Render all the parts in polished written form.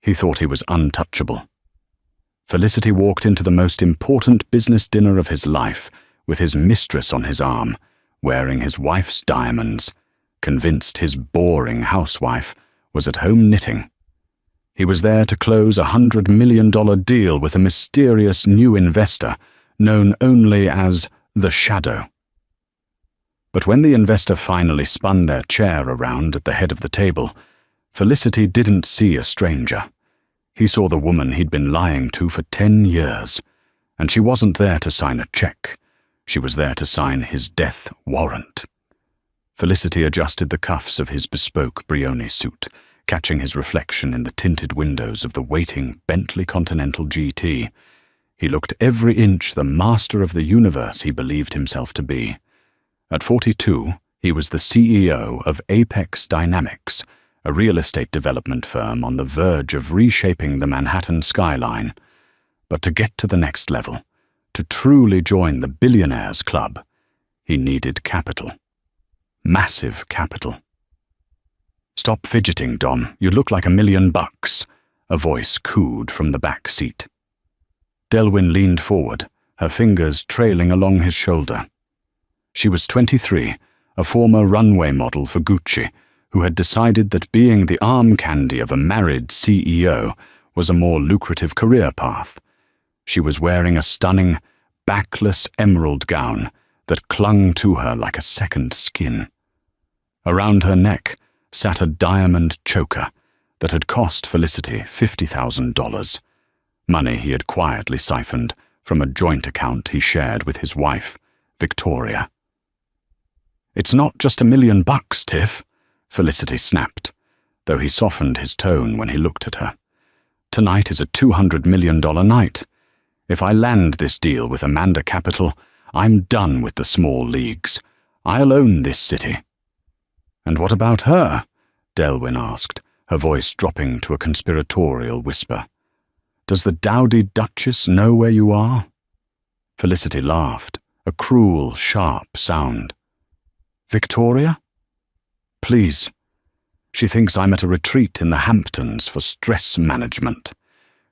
He thought he was untouchable. Felicity walked into the most important business dinner of his life with his mistress on his arm, wearing his wife's diamonds, convinced his boring housewife was at home knitting. He was there to close a $100 million deal with a mysterious new investor known only as the Shadow. But when the investor finally spun their chair around at the head of the table, Felicity didn't see a stranger. He saw the woman he'd been lying to for 10 years, and she wasn't there to sign a check. She was there to sign his death warrant. Felicity adjusted the cuffs of his bespoke Brioni suit, catching his reflection in the tinted windows of the waiting Bentley Continental GT. He looked every inch the master of the universe he believed himself to be. At 42, he was the CEO of Apex Dynamics, a real estate development firm on the verge of reshaping the Manhattan skyline. But to get to the next level, to truly join the billionaires' club, he needed capital. Massive capital. "Stop fidgeting, Dom. You look like $1 million," a voice cooed from the back seat. Delwyn leaned forward, her fingers trailing along his shoulder. She was 23, a former runway model for Gucci, who had decided that being the arm candy of a married CEO was a more lucrative career path. She was wearing a stunning, backless emerald gown that clung to her like a second skin. Around her neck sat a diamond choker that had cost Felicity $50,000, money he had quietly siphoned from a joint account he shared with his wife, Victoria. "It's not just $1 million, Tiff," Felicity snapped, though he softened his tone when he looked at her. "Tonight is a $200 million night. If I land this deal with Amanda Capital, I'm done with the small leagues. I'll own this city." "And what about her?" Delwyn asked, her voice dropping to a conspiratorial whisper. "Does the dowdy Duchess know where you are?" Felicity laughed, a cruel, sharp sound. "Victoria? Please. She thinks I'm at a retreat in the Hamptons for stress management.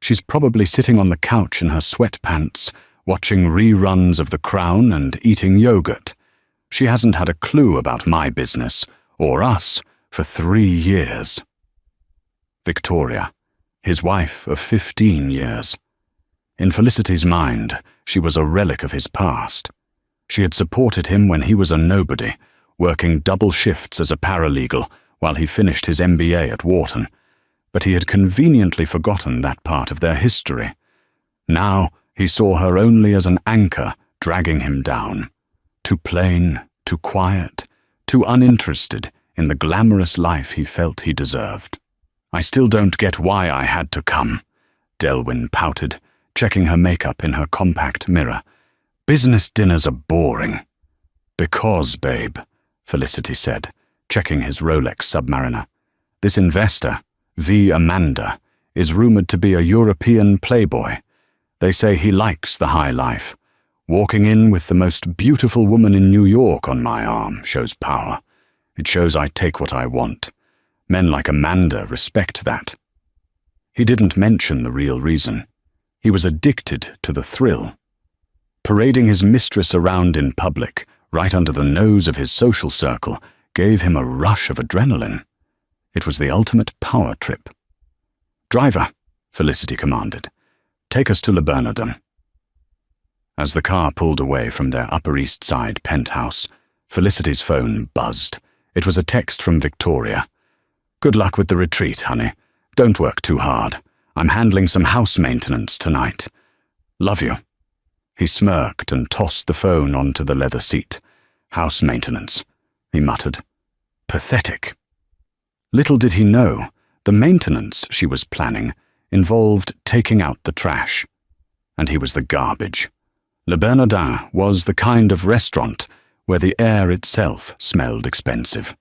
She's probably sitting on the couch in her sweatpants, watching reruns of The Crown and eating yogurt. She hasn't had a clue about my business, or us, for 3 years." Victoria, his wife of 15 years. In Felicity's mind, she was a relic of his past. She had supported him when he was a nobody, working double shifts as a paralegal while he finished his MBA at Wharton, but he had conveniently forgotten that part of their history. Now he saw her only as an anchor dragging him down, too plain, too quiet, too uninterested in the glamorous life he felt he deserved. "I still don't get why I had to come," Delwyn pouted, checking her makeup in her compact mirror. "Business dinners are boring." "Because, babe," Felicity said, checking his Rolex Submariner, "this investor, V. Amanda, is rumored to be a European playboy. They say he likes the high life. Walking in with the most beautiful woman in New York on my arm shows power. It shows I take what I want. Men like Amanda respect that." He didn't mention the real reason. He was addicted to the thrill. Parading his mistress around in public, right under the nose of his social circle, gave him a rush of adrenaline. It was the ultimate power trip. "Driver," Felicity commanded, "take us to Le Bernardin." As the car pulled away from their Upper East Side penthouse, Felicity's phone buzzed. It was a text from Victoria. "Good luck with the retreat, honey. Don't work too hard. I'm handling some house maintenance tonight. Love you." He smirked and tossed the phone onto the leather seat. "House maintenance," he muttered. Pathetic. Little did he know, the maintenance she was planning involved taking out the trash. And he was the garbage. Le Bernardin was the kind of restaurant where the air itself smelled expensive.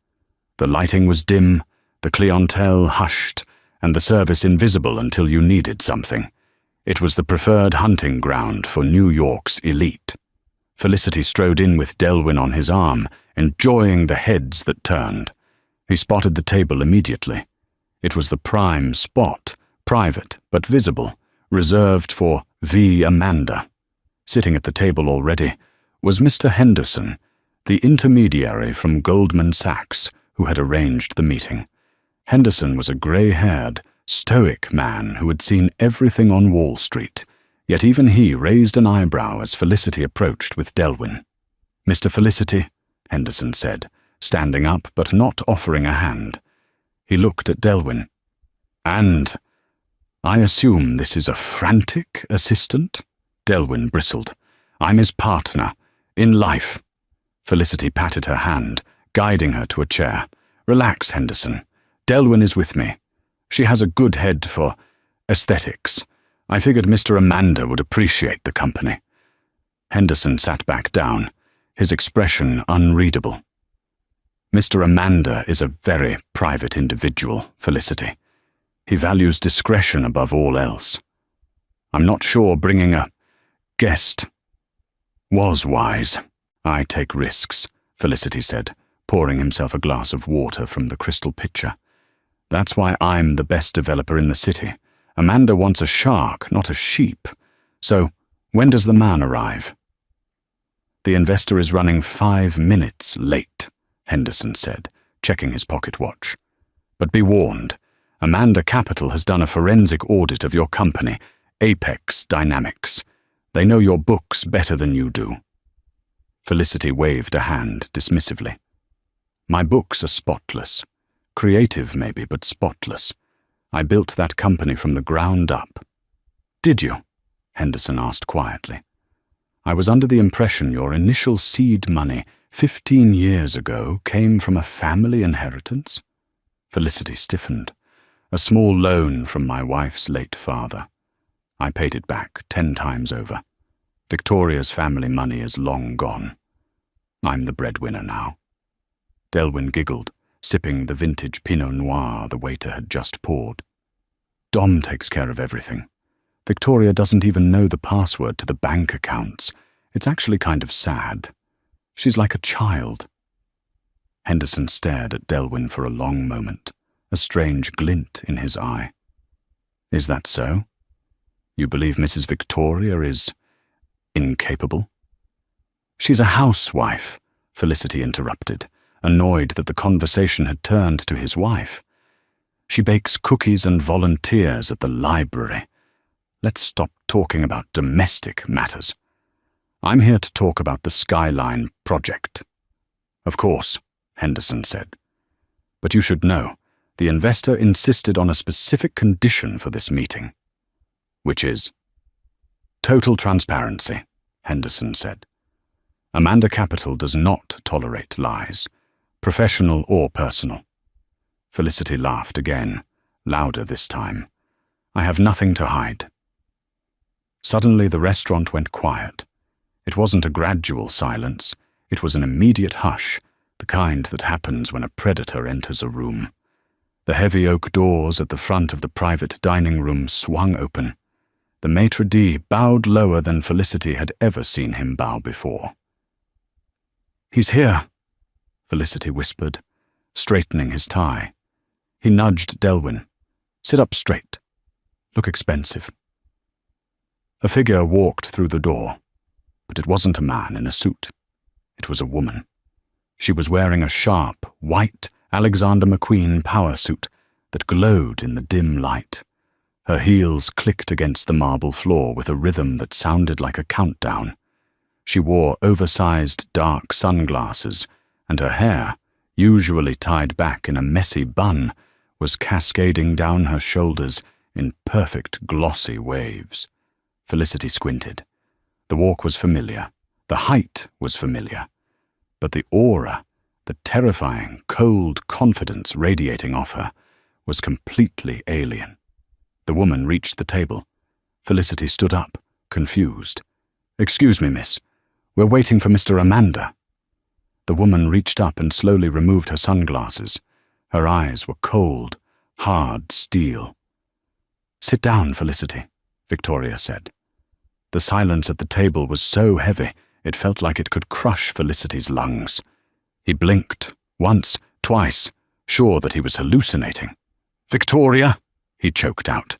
The lighting was dim, the clientele hushed, and the service invisible until you needed something. It was the preferred hunting ground for New York's elite. Felicity strode in with Delwyn on his arm, enjoying the heads that turned. He spotted the table immediately. It was the prime spot, private but visible, reserved for V. Amanda. Sitting at the table already was Mr. Henderson, the intermediary from Goldman Sachs who had arranged the meeting. Henderson was a grey-haired, stoic man who had seen everything on Wall Street, yet even he raised an eyebrow as Felicity approached with Delwyn. "Mr. Felicity," Henderson said, standing up but not offering a hand. He looked at Delwyn. "And I assume this is a frantic assistant?" Delwyn bristled. "I'm his partner, in life." Felicity patted her hand, guiding her to a chair. "Relax, Henderson. Delwyn is with me. She has a good head for aesthetics. I figured Mr. Amanda would appreciate the company." Henderson sat back down, his expression unreadable. "Mr. Amanda is a very private individual, Felicity. He values discretion above all else. I'm not sure bringing a guest was wise." "I take risks," Felicity said, pouring himself a glass of water from the crystal pitcher. "That's why I'm the best developer in the city. Amanda wants a shark, not a sheep. So, when does the man arrive?" "The investor is running 5 minutes late," Henderson said, checking his pocket watch. "But be warned, Amanda Capital has done a forensic audit of your company, Apex Dynamics. They know your books better than you do." Felicity waved a hand dismissively. "My books are spotless. Creative maybe, but spotless. I built that company from the ground up." "Did you?" Henderson asked quietly. "I was under the impression your initial seed money 15 years ago came from a family inheritance." Felicity stiffened. "A small loan from my wife's late father. I paid it back 10 times over. Victoria's family money is long gone. I'm the breadwinner now." Delwyn giggled, sipping the vintage Pinot Noir the waiter had just poured. "Dom takes care of everything. Victoria doesn't even know the password to the bank accounts. It's actually kind of sad. She's like a child." Henderson stared at Delwyn for a long moment, a strange glint in his eye. "Is that so? You believe Mrs. Victoria is incapable?" "She's a housewife," Felicity interrupted, annoyed that the conversation had turned to his wife. "She bakes cookies and volunteers at the library. Let's stop talking about domestic matters. I'm here to talk about the Skyline project." "Of course," Henderson said. "But you should know, the investor insisted on a specific condition for this meeting." "Which is?" "Total transparency," Henderson said. "Amanda Capital does not tolerate lies, professional or personal." Felicity laughed again, louder this time. "I have nothing to hide." Suddenly the restaurant went quiet. It wasn't a gradual silence, it was an immediate hush, the kind that happens when a predator enters a room. The heavy oak doors at the front of the private dining room swung open. The maitre d' bowed lower than Felicity had ever seen him bow before. "He's here," Felicity whispered, straightening his tie. He nudged Delwyn. "Sit up straight. Look expensive." A figure walked through the door, but it wasn't a man in a suit. It was a woman. She was wearing a sharp, white Alexander McQueen power suit that glowed in the dim light. Her heels clicked against the marble floor with a rhythm that sounded like a countdown. She wore oversized dark sunglasses, and her hair, usually tied back in a messy bun, was cascading down her shoulders in perfect glossy waves. Felicity squinted. The walk was familiar. The height was familiar. But the aura, the terrifying, cold confidence radiating off her, was completely alien. The woman reached the table. Felicity stood up, confused. "Excuse me, miss. We're waiting for Mr. Amanda." The woman reached up and slowly removed her sunglasses. Her eyes were cold, hard steel. "Sit down, Felicity," Victoria said. The silence at the table was so heavy, it felt like it could crush Felicity's lungs. He blinked, once, twice, sure that he was hallucinating. "Victoria," he choked out,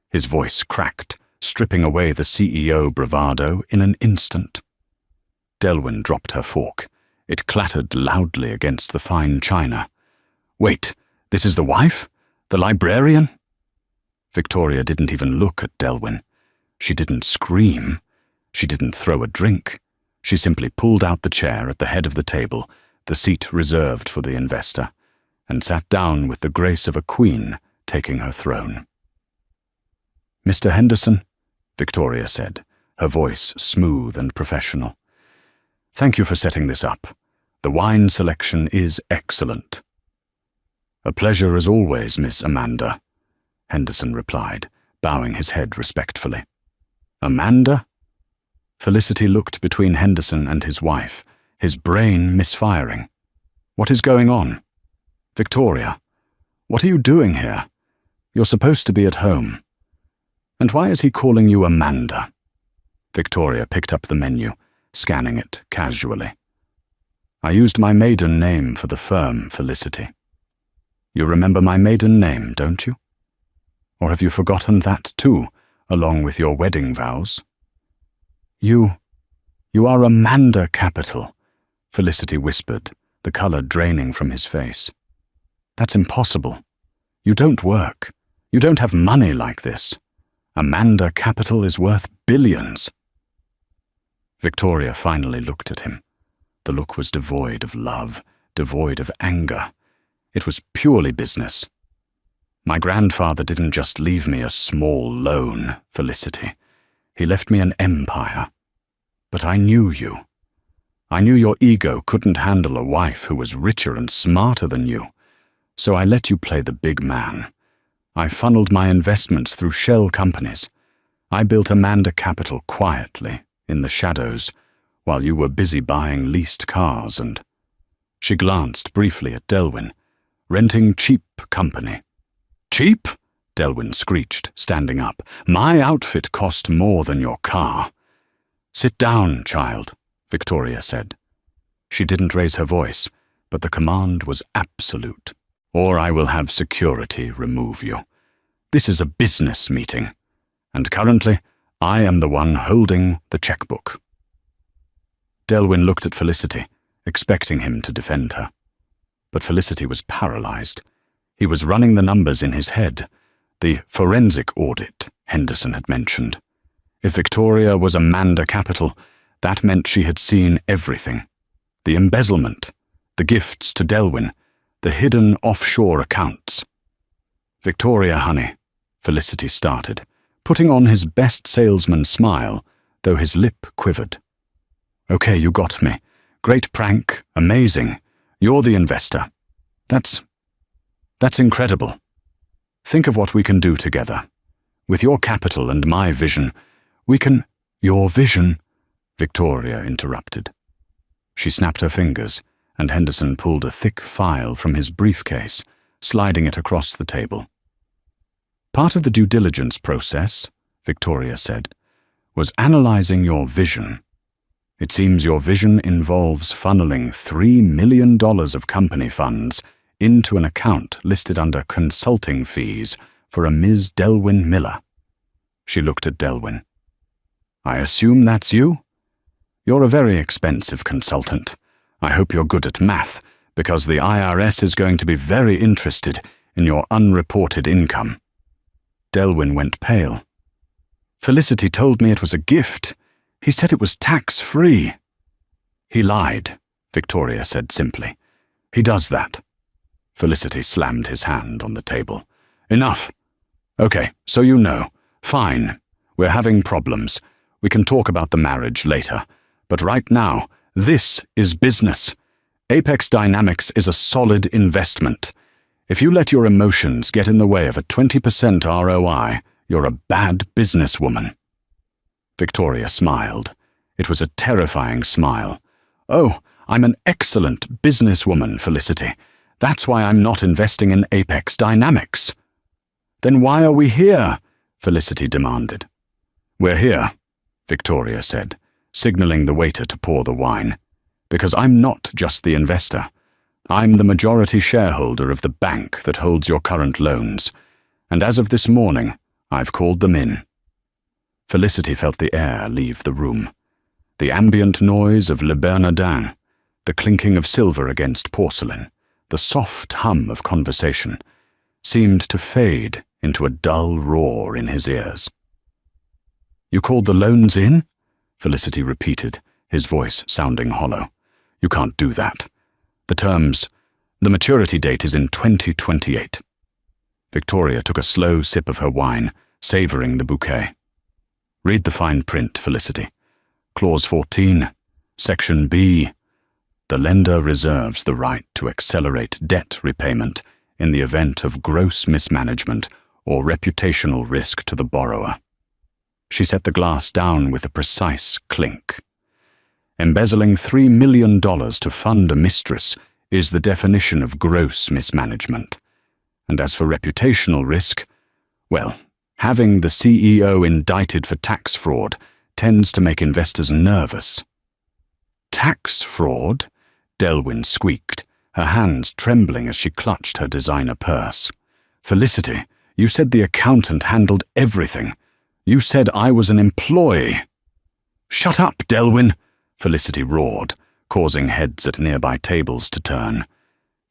His voice cracked, stripping away the CEO bravado in an instant. Delwyn dropped her fork. It clattered loudly against the fine china. "Wait, this is the wife? The librarian?" Victoria didn't even look at Delwyn. She didn't scream. She didn't throw a drink. She simply pulled out the chair at the head of the table, the seat reserved for the investor, and sat down with the grace of a queen taking her throne. "Mr. Henderson," Victoria said, her voice smooth and professional. "Thank you for setting this up. The wine selection is excellent." "A pleasure as always, Miss Amanda," Henderson replied, bowing his head respectfully. "Amanda?" Felicity looked between Henderson and his wife, his brain misfiring. "What is going on? Victoria, what are you doing here? You're supposed to be at home. And why is he calling you Amanda?" Victoria picked up the menu, scanning it casually. "I used my maiden name for the firm, Felicity. You remember my maiden name, don't you? Or have you forgotten that too, along with your wedding vows?" You are Amanda Capital," Felicity whispered, the color draining from his face. "That's impossible. You don't work. You don't have money like this. Amanda Capital is worth billions." Victoria finally looked at him. The look was devoid of love, devoid of anger. It was purely business. "My grandfather didn't just leave me a small loan, Felicity. He left me an empire. But I knew you. I knew your ego couldn't handle a wife who was richer and smarter than you. So I let you play the big man. I funneled my investments through shell companies. I built Amanda Capital quietly, in the shadows, while you were busy buying leased cars and—" She glanced briefly at Delwyn. "Renting cheap company." "Cheap?" Delwyn screeched, standing up. "My outfit cost more than your car." "Sit down, child," Victoria said. She didn't raise her voice, but the command was absolute. "Or I will have security remove you. This is a business meeting, and currently I am the one holding the checkbook." Delwyn looked at Felicity, expecting him to defend her. But Felicity was paralyzed. He was running the numbers in his head, the forensic audit Henderson had mentioned. If Victoria was Amanda Capital, that meant she had seen everything. The embezzlement, the gifts to Delwyn, the hidden offshore accounts. "Victoria, honey," Felicity started, putting on his best salesman smile, though his lip quivered. "Okay, you got me. Great prank, amazing. You're the investor. That's incredible. Think of what we can do together. With your capital and my vision, we can—" "Your vision," Victoria interrupted. She snapped her fingers, and Henderson pulled a thick file from his briefcase, sliding it across the table. "Part of the due diligence process," Victoria said, "was analyzing your vision. It seems your vision involves funneling $3 million of company funds into an account listed under consulting fees for a Ms. Delwyn Miller." She looked at Delwyn. "I assume that's you? You're a very expensive consultant. I hope you're good at math, because the IRS is going to be very interested in your unreported income." Delwyn went pale. "Felicity told me it was a gift. He said it was tax-free." "He lied," Victoria said simply. "He does that." Felicity slammed his hand on the table. "Enough. Okay, so you know. Fine. We're having problems. We can talk about the marriage later. But right now, this is business. Apex Dynamics is a solid investment. If you let your emotions get in the way of a 20% ROI, you're a bad businesswoman." Victoria smiled. It was a terrifying smile. "Oh, I'm an excellent businesswoman, Felicity. That's why I'm not investing in Apex Dynamics." "Then why are we here?" Felicity demanded. "We're here," Victoria said, signaling the waiter to pour the wine, "because I'm not just the investor. I'm the majority shareholder of the bank that holds your current loans, and as of this morning, I've called them in." Felicity felt the air leave the room. The ambient noise of Le Bernardin, the clinking of silver against porcelain, the soft hum of conversation, seemed to fade into a dull roar in his ears. "You called the loans in?" Felicity repeated, his voice sounding hollow. "You can't do that. The maturity date is in 2028. Victoria took a slow sip of her wine, savouring the bouquet. "Read the fine print, Felicity. Clause 14, Section B. The lender reserves the right to accelerate debt repayment in the event of gross mismanagement or reputational risk to the borrower." She set the glass down with a precise clink. Embezzling $3 million to fund a mistress is the definition of gross mismanagement. And as for reputational risk, well, having the CEO indicted for tax fraud tends to make investors nervous. "Tax fraud?" Delwyn squeaked, her hands trembling as she clutched her designer purse. "Felicity, you said the accountant handled everything. You said I was an employee." "Shut up, Delwyn!" Felicity roared, causing heads at nearby tables to turn.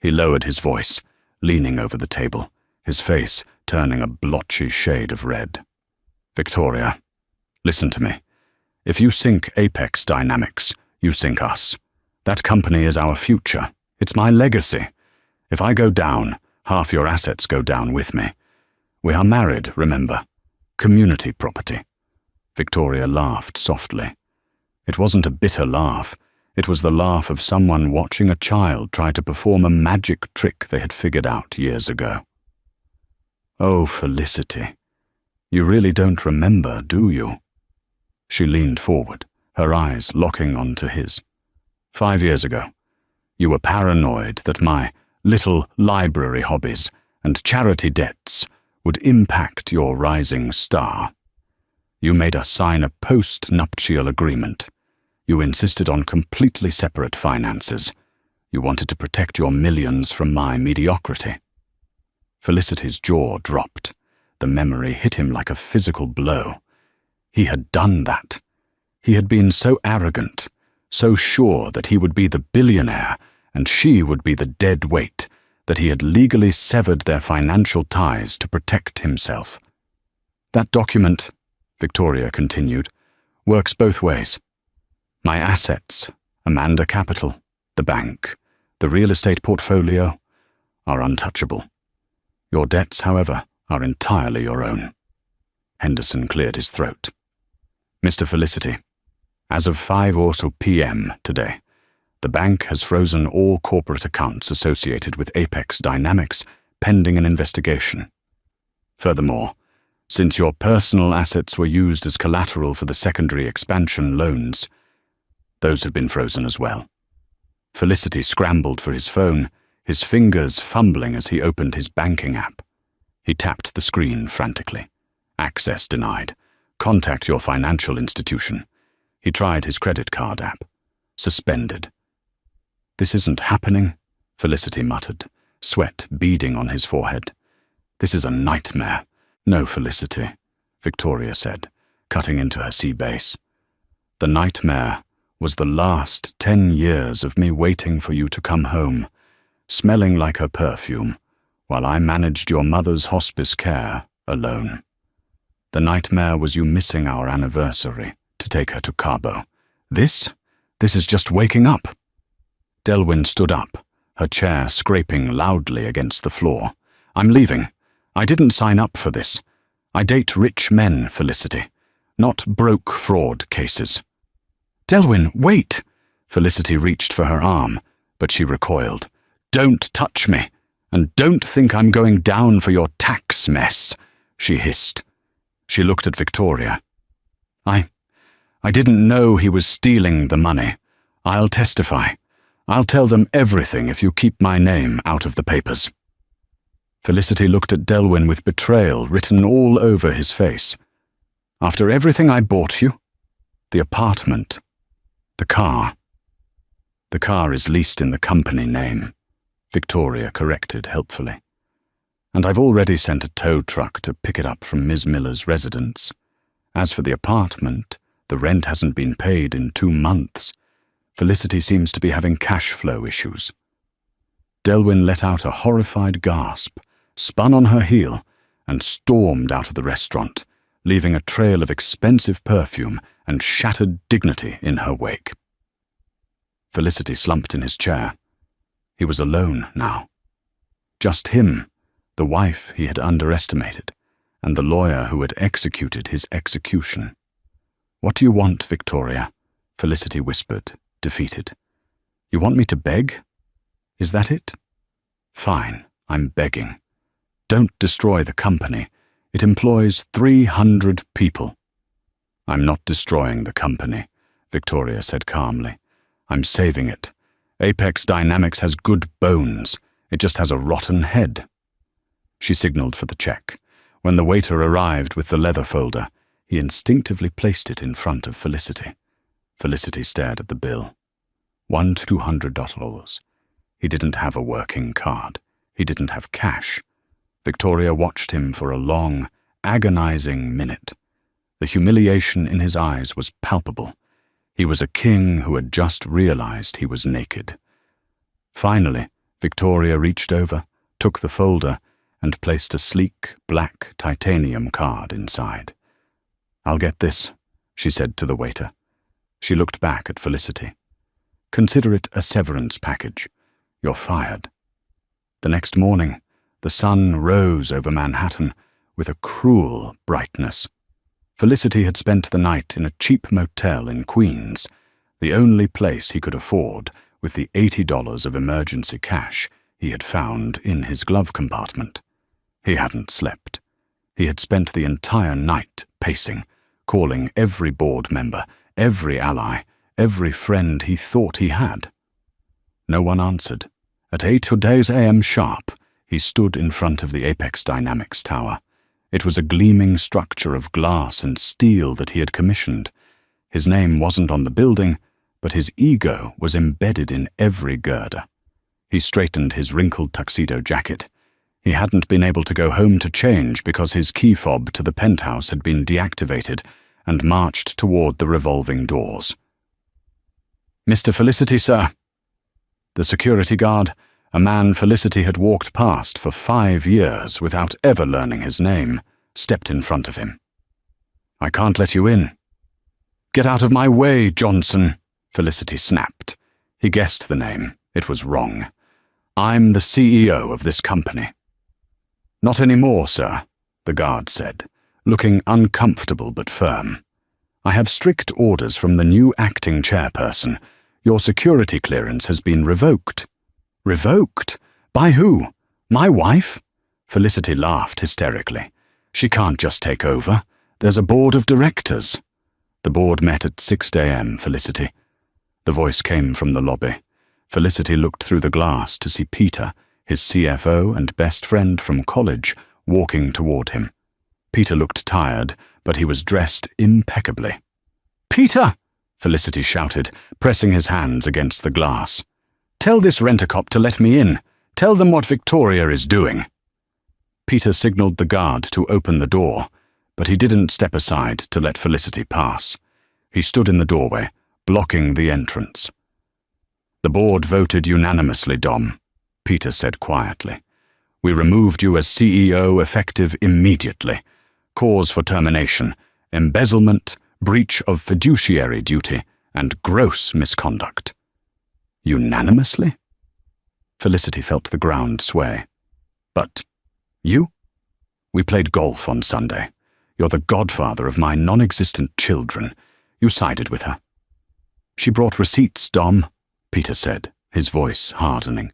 He lowered his voice, leaning over the table, his face turning a blotchy shade of red. "Victoria, listen to me. If you sink Apex Dynamics, you sink us. That company is our future. It's my legacy. If I go down, half your assets go down with me. We are married, remember. Community property." Victoria laughed softly. It wasn't a bitter laugh. It was the laugh of someone watching a child try to perform a magic trick they had figured out years ago. "Oh, Felicity, you really don't remember, do you?" She leaned forward, her eyes locking onto his. 5 years ago, you were paranoid that my little library hobbies and charity debts would impact your rising star. You made us sign a post-nuptial agreement. You insisted on completely separate finances. You wanted to protect your millions from my mediocrity. Felicity's jaw dropped. The memory hit him like a physical blow. He had done that. He had been so arrogant, so sure that he would be the billionaire and she would be the dead weight, that he had legally severed their financial ties to protect himself. "That document," Victoria continued, "works both ways. My assets, Amanda Capital, the bank, the real estate portfolio, are untouchable. Your debts, however, are entirely your own." Henderson cleared his throat. "Mr. Felicity, as of 5 or so p.m. today, the bank has frozen all corporate accounts associated with Apex Dynamics pending an investigation. Furthermore, since your personal assets were used as collateral for the secondary expansion loans, those have been frozen as well." Felicity scrambled for his phone, his fingers fumbling as he opened his banking app. He tapped the screen frantically. Access denied. Contact your financial institution. He tried his credit card app. Suspended. "This isn't happening," Felicity muttered, sweat beading on his forehead. "This is a nightmare." "No, Felicity," Victoria said, cutting into her sea bass. "The nightmare was the last 10 years of me waiting for you to come home, smelling like her perfume, while I managed your mother's hospice care alone. The nightmare was you missing our anniversary to take her to Cabo. This is just waking up." Delwyn stood up, her chair scraping loudly against the floor. "I'm leaving. I didn't sign up for this. I date rich men, Felicity, not broke fraud cases." "Delwyn, wait!" Felicity reached for her arm, but she recoiled. "Don't touch me, and don't think I'm going down for your tax mess," she hissed. She looked at Victoria. I didn't know he was stealing the money. I'll testify. I'll tell them everything if you keep my name out of the papers." Felicity looked at Delwyn with betrayal written all over his face. "After everything I bought you? The apartment. The car." "The car is leased in the company name," Victoria corrected helpfully. and I've already sent a tow truck to pick it up from Ms. Miller's residence. As for the apartment, the rent hasn't been paid in 2 months. Felicity seems to be having cash flow issues." Delwyn let out a horrified gasp, spun on her heel, and stormed out of the restaurant, leaving a trail of expensive perfume and shattered dignity in her wake. Felicity slumped in his chair. He was alone now. Just him, the wife he had underestimated, and the lawyer who had executed his execution. "What do you want, Victoria?" Felicity whispered, defeated. "You want me to beg? Is that it? Fine, I'm begging. Don't destroy the company. It employs 300 people. "I'm not destroying the company," Victoria said calmly. "I'm saving it. Apex Dynamics has good bones. It just has a rotten head." She signaled for the check. When the waiter arrived with the leather folder, he instinctively placed it in front of Felicity. Felicity stared at the bill. $200. He didn't have a working card. He didn't have cash. Victoria watched him for a long, agonizing minute. The humiliation in his eyes was palpable. He was a king who had just realized he was naked. Finally, Victoria reached over, took the folder, and placed a sleek, black titanium card inside. "I'll get this," she said to the waiter. She looked back at Felicity. "Consider it a severance package. You're fired." The next morning, the sun rose over Manhattan with a cruel brightness. Felicity had spent the night in a cheap motel in Queens, the only place he could afford with the $80 of emergency cash he had found in his glove compartment. He hadn't slept. He had spent the entire night pacing, calling every board member, every ally, every friend he thought he had. No one answered. At 8 a.m. sharp, he stood in front of the Apex Dynamics tower. It was a gleaming structure of glass and steel that he had commissioned. His name wasn't on the building, but his ego was embedded in every girder. He straightened his wrinkled tuxedo jacket. He hadn't been able to go home to change because his key fob to the penthouse had been deactivated, and marched toward the revolving doors. "Mr. Felicity, sir." The security guard, a man Felicity had walked past for 5 years without ever learning his name, stepped in front of him. "I can't let you in." "Get out of my way, Johnson," Felicity snapped. He guessed the name. It was wrong. "I'm the CEO of this company." "Not anymore, sir," the guard said, looking uncomfortable but firm. "I have strict orders from the new acting chairperson. Your security clearance has been revoked." "Revoked? By who? My wife?" Felicity laughed hysterically. "She can't just take over. There's a board of directors." "The board met at 6 a.m., Felicity." The voice came from the lobby. Felicity looked through the glass to see Peter, his CFO and best friend from college, walking toward him. Peter looked tired, but he was dressed impeccably. "Peter!" Felicity shouted, pressing his hands against the glass. "Tell this rent-a-cop to let me in. Tell them what Victoria is doing." Peter signaled the guard to open the door, but he didn't step aside to let Felicity pass. He stood in the doorway, blocking the entrance. "The board voted unanimously, Dom," Peter said quietly. "We removed you as CEO effective immediately. Cause for termination: embezzlement, breach of fiduciary duty, and gross misconduct." "Unanimously?" Felicity felt the ground sway. "But you? We played golf on Sunday. You're the godfather of my non-existent children. You sided with her." "She brought receipts, Dom," Peter said, his voice hardening.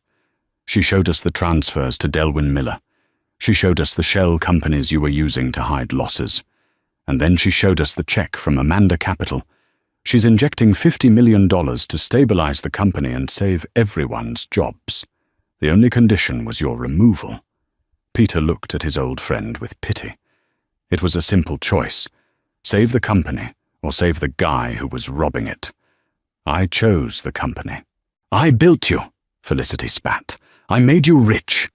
"She showed us the transfers to Delwyn Miller. She showed us the shell companies you were using to hide losses. And then she showed us the check from Amanda Capital. She's injecting $50 million to stabilize the company and save everyone's jobs. The only condition was your removal." Peter looked at his old friend with pity. It was a simple choice: save the company or save the guy who was robbing it. "I chose the company." "I built you," Felicity spat. "I made you rich."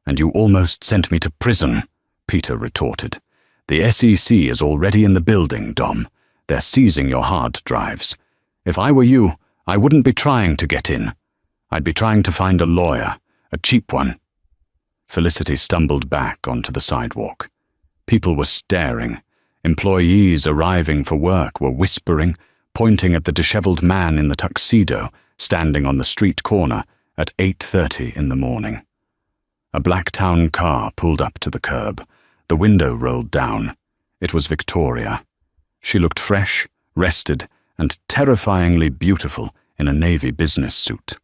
"And you almost sent me to prison," Peter retorted. "The SEC is already in the building, Dom. They're seizing your hard drives. If I were you, I wouldn't be trying to get in. I'd be trying to find a lawyer, a cheap one." Felicity stumbled back onto the sidewalk. People were staring. Employees arriving for work were whispering, pointing at the disheveled man in the tuxedo standing on the street corner at 8:30 in the morning. A black town car pulled up to the curb. The window rolled down. It was Victoria. She looked fresh, rested, and terrifyingly beautiful in a navy business suit.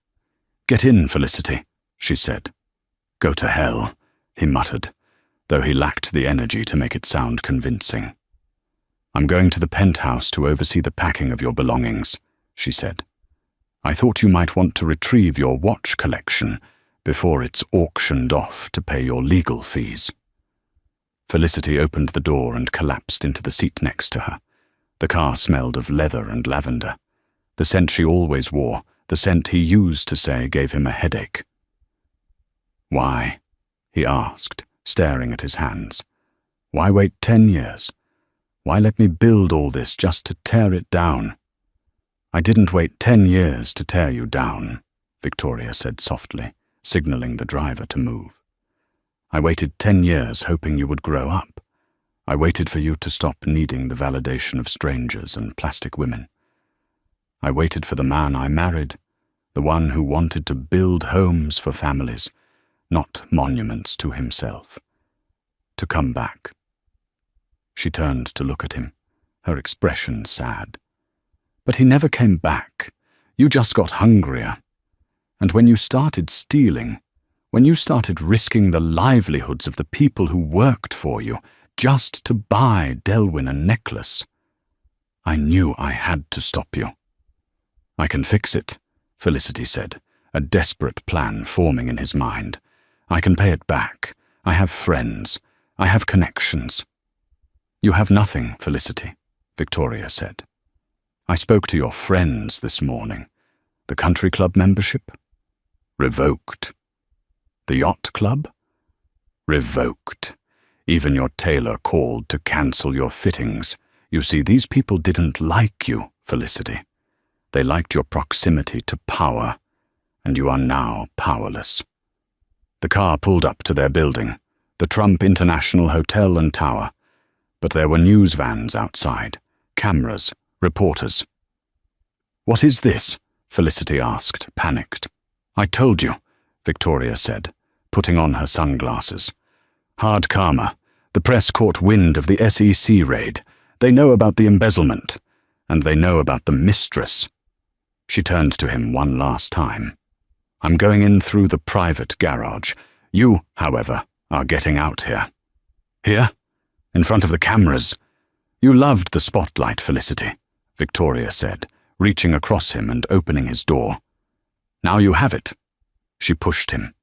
"Get in, Felicity," she said. "Go to hell," he muttered, though he lacked the energy to make it sound convincing. "I'm going to the penthouse to oversee the packing of your belongings," she said. "I thought you might want to retrieve your watch collection before it's auctioned off to pay your legal fees." Felicity opened the door and collapsed into the seat next to her. The car smelled of leather and lavender. The scent she always wore, the scent he used to say gave him a headache. "Why?" he asked, staring at his hands. "Why wait 10 years? Why let me build all this just to tear it down?" "I didn't wait 10 years to tear you down," Victoria said softly, signaling the driver to move. "I waited 10 years hoping you would grow up. I waited for you to stop needing the validation of strangers and plastic women. I waited for the man I married, the one who wanted to build homes for families, not monuments to himself, to come back." She turned to look at him, her expression sad. "But he never came back. You just got hungrier. And when you started stealing, when you started risking the livelihoods of the people who worked for you just to buy Delwyn a necklace, I knew I had to stop you." "I can fix it," Felicity said, a desperate plan forming in his mind. "I can pay it back. I have friends. I have connections." "You have nothing, Felicity," Victoria said. "I spoke to your friends this morning. The country club membership? Revoked. The yacht club? Revoked. Even your tailor called to cancel your fittings. You see, these people didn't like you, Felicity. They liked your proximity to power, and you are now powerless." The car pulled up to their building, the Trump International Hotel and Tower, but there were news vans outside, cameras, reporters. "What is this?" Felicity asked, panicked. "I told you," Victoria said, putting on her sunglasses. "Hard karma. The press caught wind of the SEC raid. They know about the embezzlement, and they know about the Mistress." She turned to him one last time. "I'm going in through the private garage. You, however, are getting out here." "Here? In front of the cameras?" "You loved the spotlight, Felicity," Victoria said, reaching across him and opening his door. "Now you have it." She pushed him.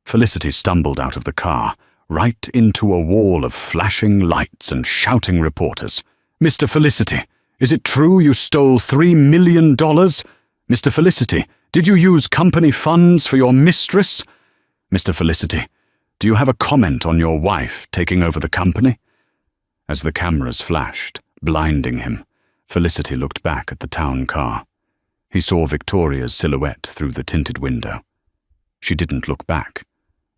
Felicity stumbled out of the car, right into a wall of flashing lights and shouting reporters. "Mr. Felicity, is it true you stole $3 million? Mr. Felicity, did you use company funds for your mistress? Mr. Felicity, do you have a comment on your wife taking over the company?" As the cameras flashed, blinding him, Felicity looked back at the town car. He saw Victoria's silhouette through the tinted window. She didn't look back.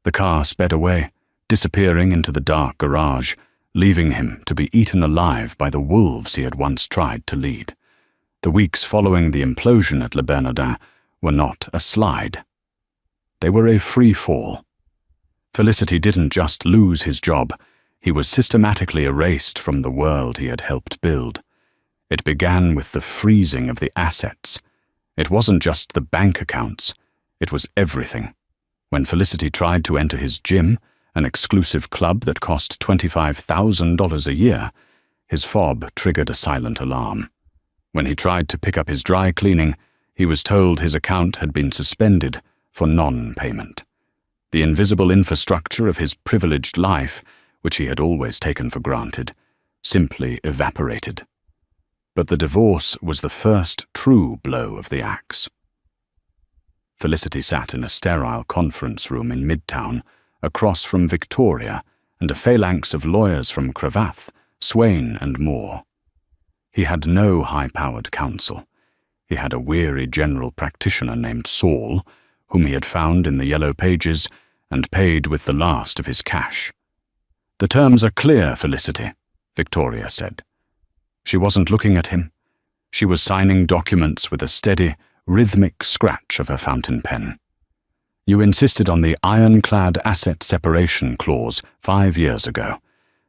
The car sped away, disappearing into the dark garage, leaving him to be eaten alive by the wolves he had once tried to lead. The weeks following the implosion at Le Bernardin were not a slide. They were a free fall. Felicity didn't just lose his job, he was systematically erased from the world he had helped build. It began with the freezing of the assets. It wasn't just the bank accounts, it was everything. When Felicity tried to enter his gym, an exclusive club that cost $25,000 a year, his fob triggered a silent alarm. When he tried to pick up his dry cleaning, he was told his account had been suspended for non-payment. The invisible infrastructure of his privileged life, which he had always taken for granted, simply evaporated. But the divorce was the first true blow of the axe. Felicity sat in a sterile conference room in Midtown, across from Victoria, and a phalanx of lawyers from Cravath, Swain and Moore. He had no high-powered counsel. He had a weary general practitioner named Saul, whom he had found in the Yellow Pages and paid with the last of his cash. "The terms are clear, Felicity," Victoria said. She wasn't looking at him. She was signing documents with a steady, rhythmic scratch of her fountain pen. "You insisted on the ironclad asset separation clause 5 years ago.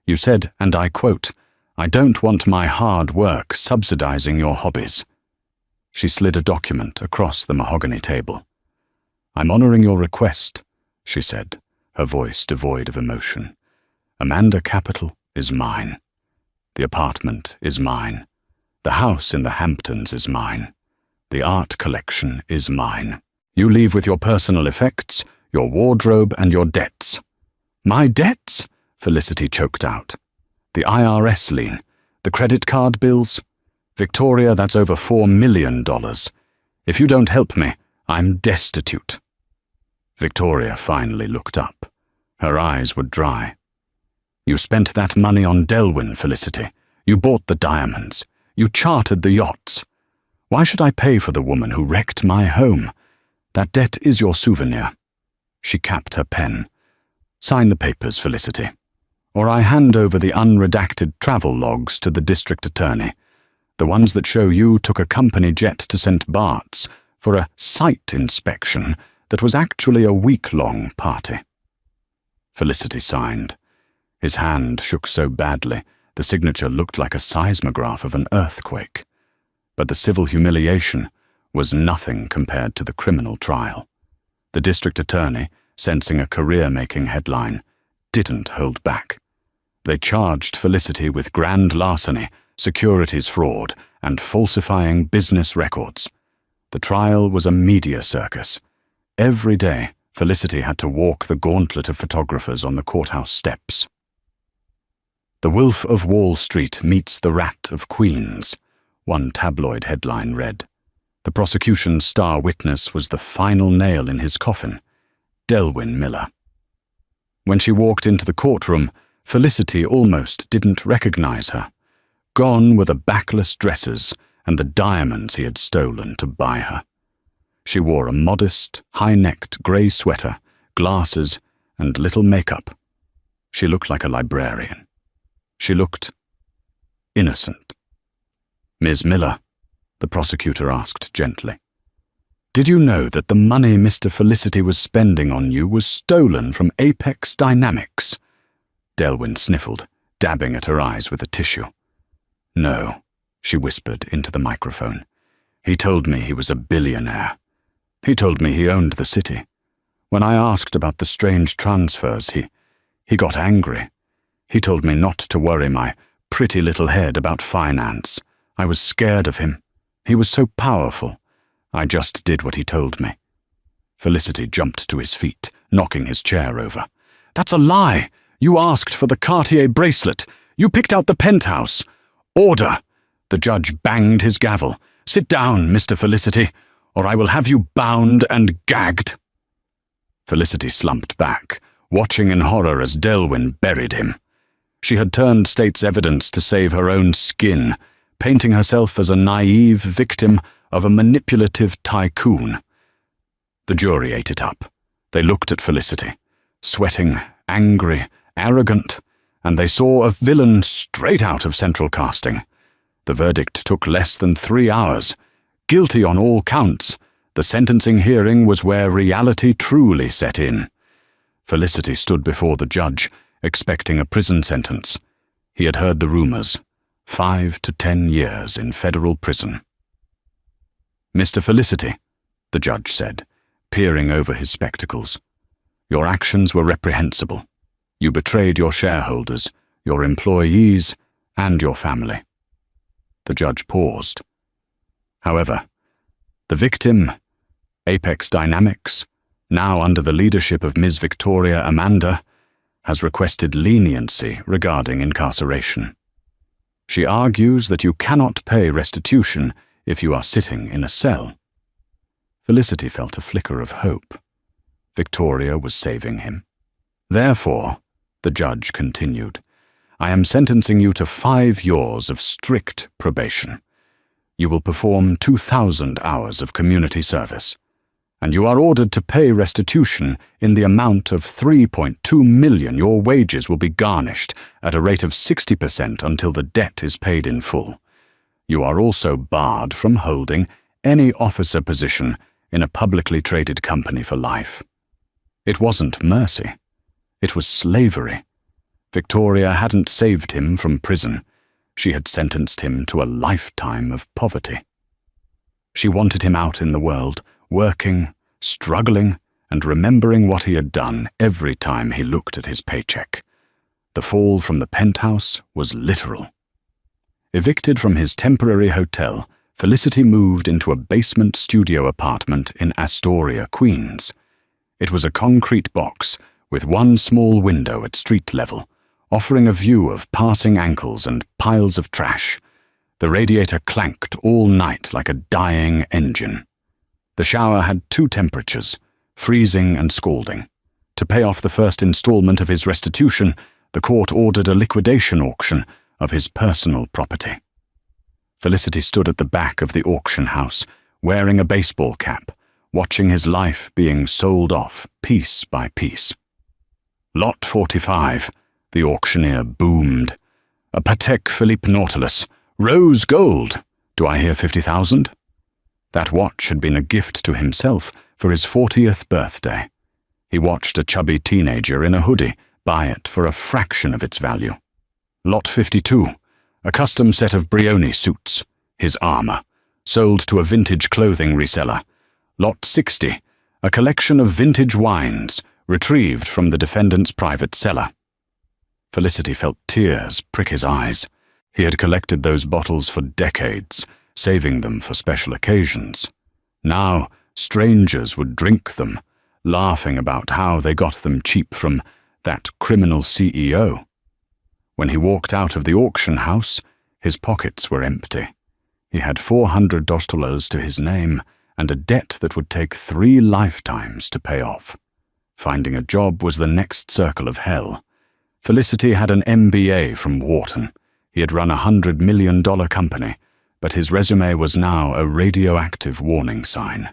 You said, and I quote, 'I don't want my hard work subsidizing your hobbies.'" She slid a document across the mahogany table. "I'm honoring your request," she said, her voice devoid of emotion. "Amanda Capital is mine. The apartment is mine. The house in the Hamptons is mine. The art collection is mine. You leave with your personal effects, your wardrobe, and your debts." "My debts?" Felicity choked out. "The IRS lien, the credit card bills. Victoria, that's over $4 million. If you don't help me, I'm destitute." Victoria finally looked up. Her eyes were dry. "You spent that money on Delwyn, Felicity. You bought the diamonds. You chartered the yachts. Why should I pay for the woman who wrecked my home? That debt is your souvenir." She capped her pen. "Sign the papers, Felicity, or I hand over the unredacted travel logs to the district attorney, the ones that show you took a company jet to St. Bart's for a site inspection that was actually a week-long party." Felicity signed. His hand shook so badly, the signature looked like a seismograph of an earthquake. But the civil humiliation was nothing compared to the criminal trial. The district attorney, sensing a career-making headline, didn't hold back. They charged Felicity with grand larceny, securities fraud, and falsifying business records. The trial was a media circus. Every day, Felicity had to walk the gauntlet of photographers on the courthouse steps. "The Wolf of Wall Street meets the Rat of Queens," one tabloid headline read. The prosecution's star witness was the final nail in his coffin, Delwyn Miller. When she walked into the courtroom, Felicity almost didn't recognize her. Gone were the backless dresses and the diamonds he had stolen to buy her. She wore a modest, high-necked grey sweater, glasses, and little makeup. She looked like a librarian. She looked innocent. "Ms. Miller," the prosecutor asked gently, "did you know that the money Mr. Felicity was spending on you was stolen from Apex Dynamics?" Delwyn sniffled, dabbing at her eyes with a tissue. "No," she whispered into the microphone. "He told me he was a billionaire. He told me he owned the city. When I asked about the strange transfers, he got angry. He told me not to worry my pretty little head about finance. I was scared of him. He was so powerful. I just did what he told me." Felicity jumped to his feet, knocking his chair over. "That's a lie! You asked for the Cartier bracelet. You picked out the penthouse. Order!" The judge banged his gavel. "Sit down, Mr. Felicity, or I will have you bound and gagged." Felicity slumped back, watching in horror as Delwyn buried him. She had turned state's evidence to save her own skin, painting herself as a naive victim of a manipulative tycoon. The jury ate it up. They looked at Felicity, sweating, angry, arrogant, and they saw a villain straight out of central casting. The verdict took less than 3 hours. Guilty on all counts. The sentencing hearing was where reality truly set in. Felicity stood before the judge, expecting a prison sentence. He had heard the rumors. 5 to 10 years in federal prison. "Mr. Felicity," the judge said, peering over his spectacles, "your actions were reprehensible. You betrayed your shareholders, your employees, and your family." The judge paused. "However, the victim, Apex Dynamics, now under the leadership of Ms. Victoria Amanda, has requested leniency regarding incarceration. She argues that you cannot pay restitution if you are sitting in a cell." Felicity felt a flicker of hope. Victoria was saving him. Therefore, the judge continued, I am sentencing you to 5 years of strict probation. You will perform 2,000 hours of community service, and you are ordered to pay restitution in the amount of $3.2 million. Your wages will be garnished at a rate of 60% until the debt is paid in full. You are also barred from holding any officer position in a publicly traded company for life. It wasn't mercy. It was slavery. Victoria hadn't saved him from prison. She had sentenced him to a lifetime of poverty. She wanted him out in the world, working, struggling, and remembering what he had done every time he looked at his paycheck. The fall from the penthouse was literal. Evicted from his temporary hotel, Felicity moved into a basement studio apartment in Astoria, Queens. It was a concrete box with one small window at street level, offering a view of passing ankles and piles of trash. The radiator clanked all night like a dying engine. The shower had 2 temperatures, freezing and scalding. To pay off the first installment of his restitution, the court ordered a liquidation auction of his personal property. Felicity stood at the back of the auction house, wearing a baseball cap, watching his life being sold off piece by piece. Lot 45, the auctioneer boomed. A Patek Philippe Nautilus, rose gold. Do I hear 50,000? That watch had been a gift to himself for his 40th birthday. He watched a chubby teenager in a hoodie buy it for a fraction of its value. Lot 52, a custom set of Brioni suits, his armor, sold to a vintage clothing reseller. Lot 60, a collection of vintage wines, retrieved from the defendant's private cellar. Felicity felt tears prick his eyes. He had collected those bottles for decades, saving them for special occasions. Now, strangers would drink them, laughing about how they got them cheap from that criminal CEO. When he walked out of the auction house, his pockets were empty. He had $400 to his name and a debt that would take 3 lifetimes to pay off. Finding a job was the next circle of hell. Felicity had an MBA from Wharton. He had run a $100 million company, but his resume was now a radioactive warning sign.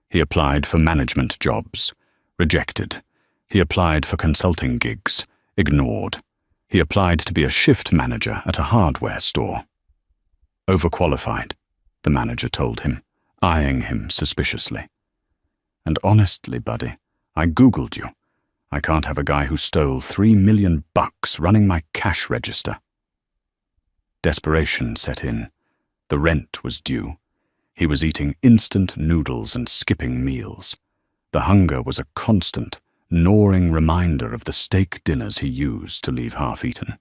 He applied for management jobs. Rejected. He applied for consulting gigs. Ignored. He applied to be a shift manager at a hardware store. Overqualified, the manager told him, eyeing him suspiciously. And honestly, buddy, I Googled you. I can't have a guy who stole $3 million running my cash register. Desperation set in. The rent was due. He was eating instant noodles and skipping meals. The hunger was a constant, gnawing reminder of the steak dinners he used to leave half-eaten.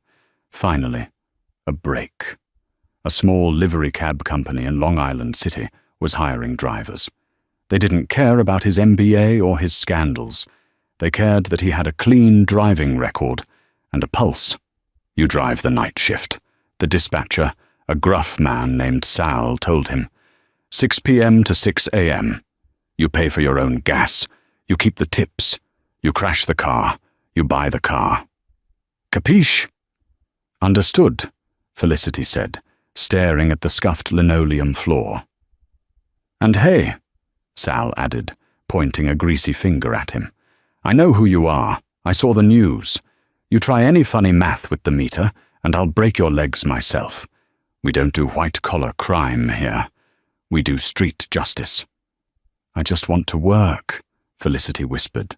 Finally, a break. A small livery cab company in Long Island City was hiring drivers. They didn't care about his MBA or his scandals. They cared that he had a clean driving record and a pulse. You drive the night shift, the dispatcher, a gruff man named Sal, told him. 6 p.m. to 6 a.m. You pay for your own gas. You keep the tips. You crash the car. You buy the car. Capiche? Understood, Felicity said, staring at the scuffed linoleum floor. And hey, Sal added, pointing a greasy finger at him. I know who you are. I saw the news. You try any funny math with the meter, and I'll break your legs myself. We don't do white-collar crime here. We do street justice. I just want to work, Felicity whispered.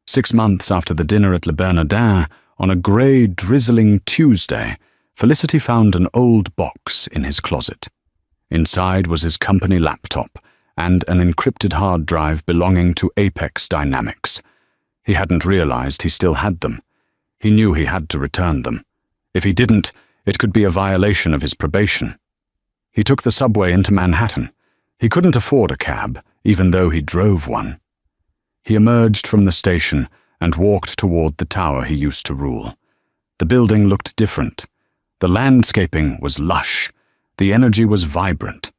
6 months after the dinner at Le Bernardin, on a grey, drizzling Tuesday, Felicity found an old box in his closet. Inside was his company laptop and an encrypted hard drive belonging to Apex Dynamics. He hadn't realized he still had them. He knew he had to return them. If he didn't, it could be a violation of his probation. He took the subway into Manhattan. He couldn't afford a cab, even though he drove one. He emerged from the station and walked toward the tower he used to rule. The building looked different. The landscaping was lush. The energy was vibrant.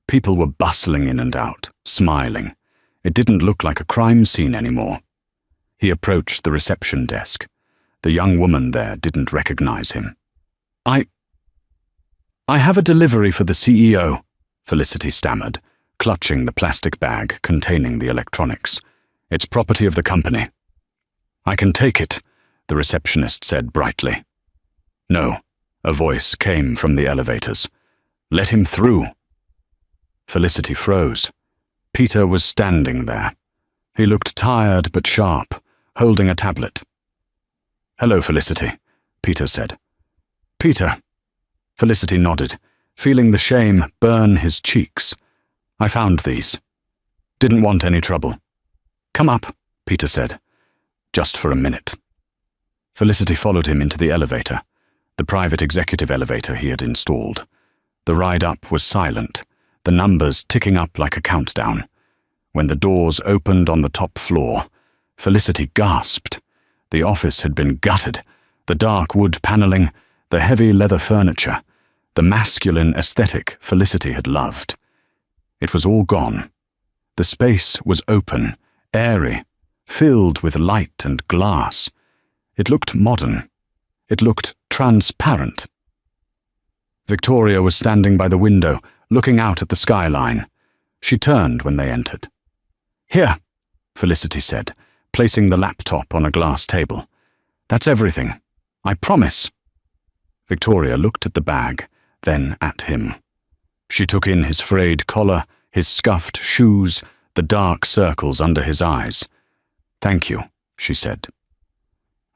People were bustling in and out, smiling. It didn't look like a crime scene anymore. He approached the reception desk. The young woman there didn't recognize him. I have a delivery for the CEO, Felicity stammered, clutching the plastic bag containing the electronics. It's property of the company. I can take it, the receptionist said brightly. No, a voice came from the elevators. Let him through. Felicity froze. Peter was standing there. He looked tired but sharp, holding a tablet. Hello, Felicity, Peter said. Peter. Felicity nodded, feeling the shame burn his cheeks. I found these. Didn't want any trouble. Come up, Peter said. Just for a minute. Felicity followed him into the elevator, the private executive elevator he had installed. The ride up was silent, the numbers ticking up like a countdown. When the doors opened on the top floor, Felicity gasped. The office had been gutted, the dark wood paneling, the heavy leather furniture, the masculine aesthetic Felicity had loved. It was all gone. The space was open, airy, filled with light and glass. It looked modern. It looked transparent. Victoria was standing by the window, looking out at the skyline. She turned when they entered. Here, Felicity said, placing the laptop on a glass table. That's everything. I promise. Victoria looked at the bag, then at him. She took in his frayed collar, his scuffed shoes, the dark circles under his eyes. Thank you, she said.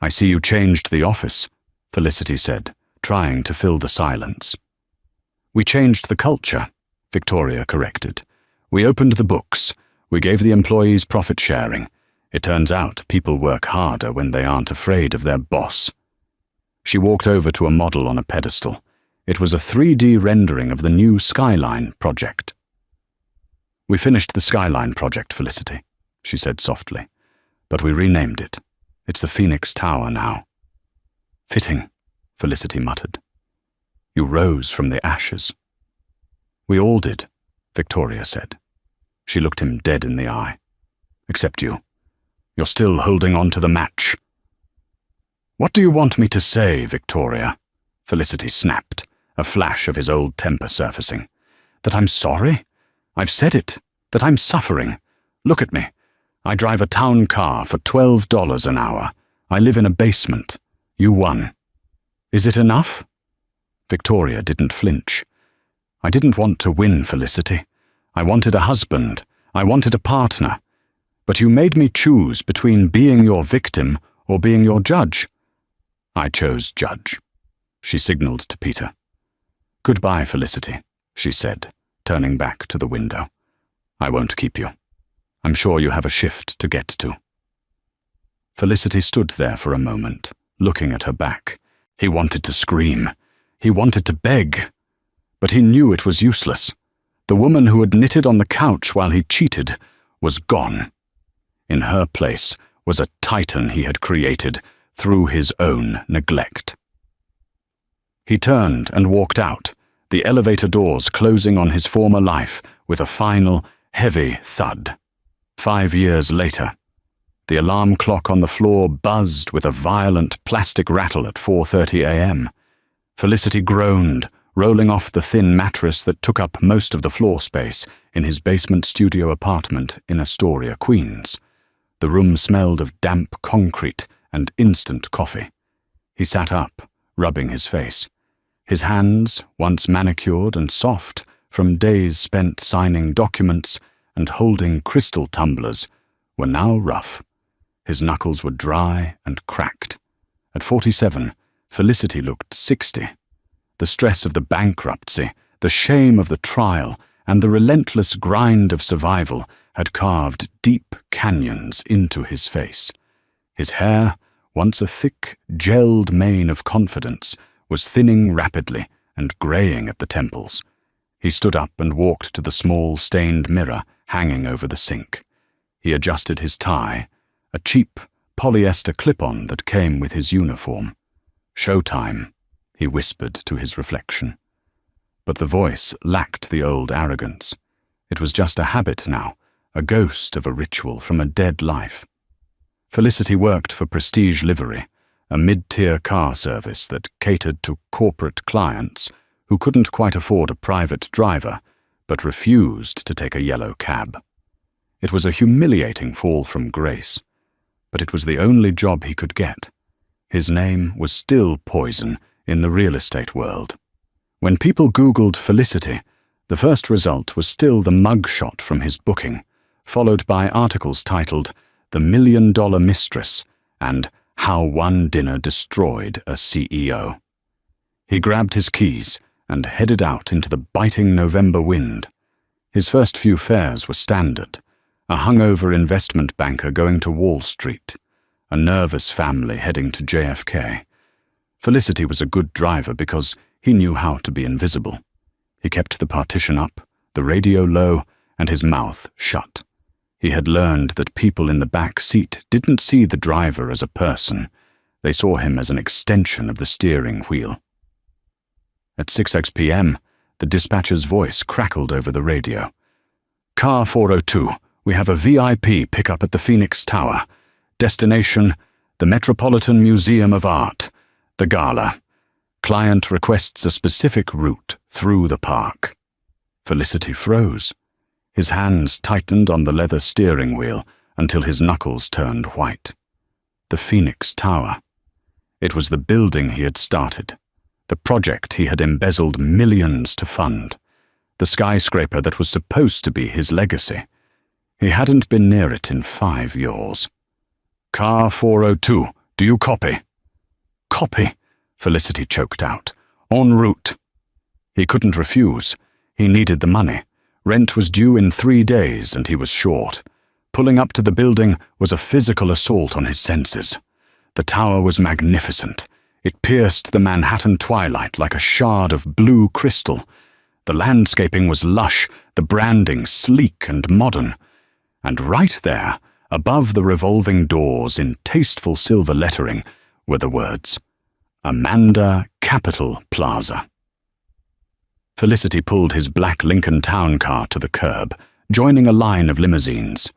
I see you changed the office, Felicity said, trying to fill the silence. We changed the culture, Victoria corrected. We opened the books. We gave the employees profit sharing. It turns out people work harder when they aren't afraid of their boss. She walked over to a model on a pedestal. It was a 3D rendering of the new Skyline project. We finished the Skyline project, Felicity, she said softly, but we renamed it. It's the Phoenix Tower now. Fitting, Felicity muttered. You rose from the ashes. We all did, Victoria said. She looked him dead in the eye. Except you. You're still holding on to the match. What do you want me to say, Victoria? Felicity snapped, a flash of his old temper surfacing. That I'm sorry? I've said it. That I'm suffering. Look at me. I drive a town car for $12 an hour. I live in a basement. You won. Is it enough? Victoria didn't flinch. I didn't want to win, Felicity. I wanted a husband. I wanted a partner. But you made me choose between being your victim or being your judge. I chose judge. She signaled to Peter. Goodbye, Felicity, she said, turning back to the window. I won't keep you. I'm sure you have a shift to get to. Felicity stood there for a moment, looking at her back. He wanted to scream. He wanted to beg. But he knew it was useless. The woman who had knitted on the couch while he cheated was gone. In her place was a titan he had created through his own neglect. He turned and walked out, the elevator doors closing on his former life with a final, heavy thud. 5 years later, the alarm clock on the floor buzzed with a violent plastic rattle at 4:30 a.m. Felicity groaned, rolling off the thin mattress that took up most of the floor space in his basement studio apartment in Astoria, Queens. The room smelled of damp concrete and instant coffee. He sat up, rubbing his face. His hands, once manicured and soft from days spent signing documents and holding crystal tumblers, were now rough. His knuckles were dry and cracked. At 47, Felicity looked 60. The stress of the bankruptcy, the shame of the trial, and the relentless grind of survival had carved deep canyons into his face. His hair, once a thick, gelled mane of confidence, was thinning rapidly and graying at the temples. He stood up and walked to the small stained mirror hanging over the sink. He adjusted his tie, a cheap polyester clip-on that came with his uniform. Showtime, he whispered to his reflection. But the voice lacked the old arrogance. It was just a habit now, a ghost of a ritual from a dead life. Felicity worked for Prestige Livery, a mid-tier car service that catered to corporate clients who couldn't quite afford a private driver but refused to take a yellow cab. It was a humiliating fall from grace, but it was the only job he could get. His name was still poison in the real estate world. When people Googled Felicity, the first result was still the mugshot from his booking, followed by articles titled "The $1 Million Mistress" and "How One Dinner Destroyed a CEO." He grabbed his keys and headed out into the biting November wind. His first few fares were standard: a hungover investment banker going to Wall Street, a nervous family heading to JFK. Felicity was a good driver because he knew how to be invisible. He kept the partition up, the radio low, and his mouth shut. He had learned that people in the back seat didn't see the driver as a person. They saw him as an extension of the steering wheel. At 6 p.m., the dispatcher's voice crackled over the radio. "Car 402, we have a VIP pickup at the Phoenix Tower. Destination, the Metropolitan Museum of Art. The Gala. Client requests a specific route through the park." Felicity froze. His hands tightened on the leather steering wheel until his knuckles turned white. The Phoenix Tower. It was the building he had started, the project he had embezzled millions to fund, the skyscraper that was supposed to be his legacy. He hadn't been near it in 5 years. "Car 402, do you copy?" "Copy," Felicity choked out. "En route." He couldn't refuse. He needed the money. Rent was due in 3 days, and he was short. Pulling up to the building was a physical assault on his senses. The tower was magnificent. It pierced the Manhattan twilight like a shard of blue crystal. The landscaping was lush, the branding sleek and modern. And right there, above the revolving doors in tasteful silver lettering, were the words, "Amanda Capital Plaza." Felicity pulled his black Lincoln Town car to the curb, joining a line of limousines.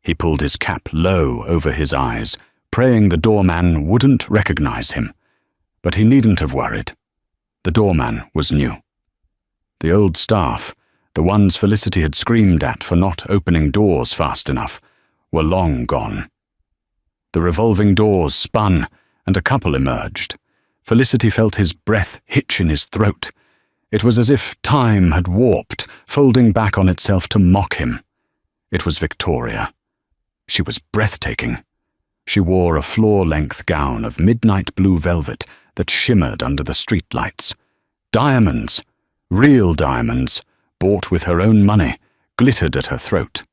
He pulled his cap low over his eyes, praying the doorman wouldn't recognize him. But he needn't have worried. The doorman was new. The old staff, the ones Felicity had screamed at for not opening doors fast enough, were long gone. The revolving doors spun, and a couple emerged. Felicity felt his breath hitch in his throat. It was as if time had warped, folding back on itself to mock him. It was Victoria. She was breathtaking. She wore a floor-length gown of midnight blue velvet that shimmered under the streetlights. Diamonds, real diamonds, bought with her own money, glittered at her throat.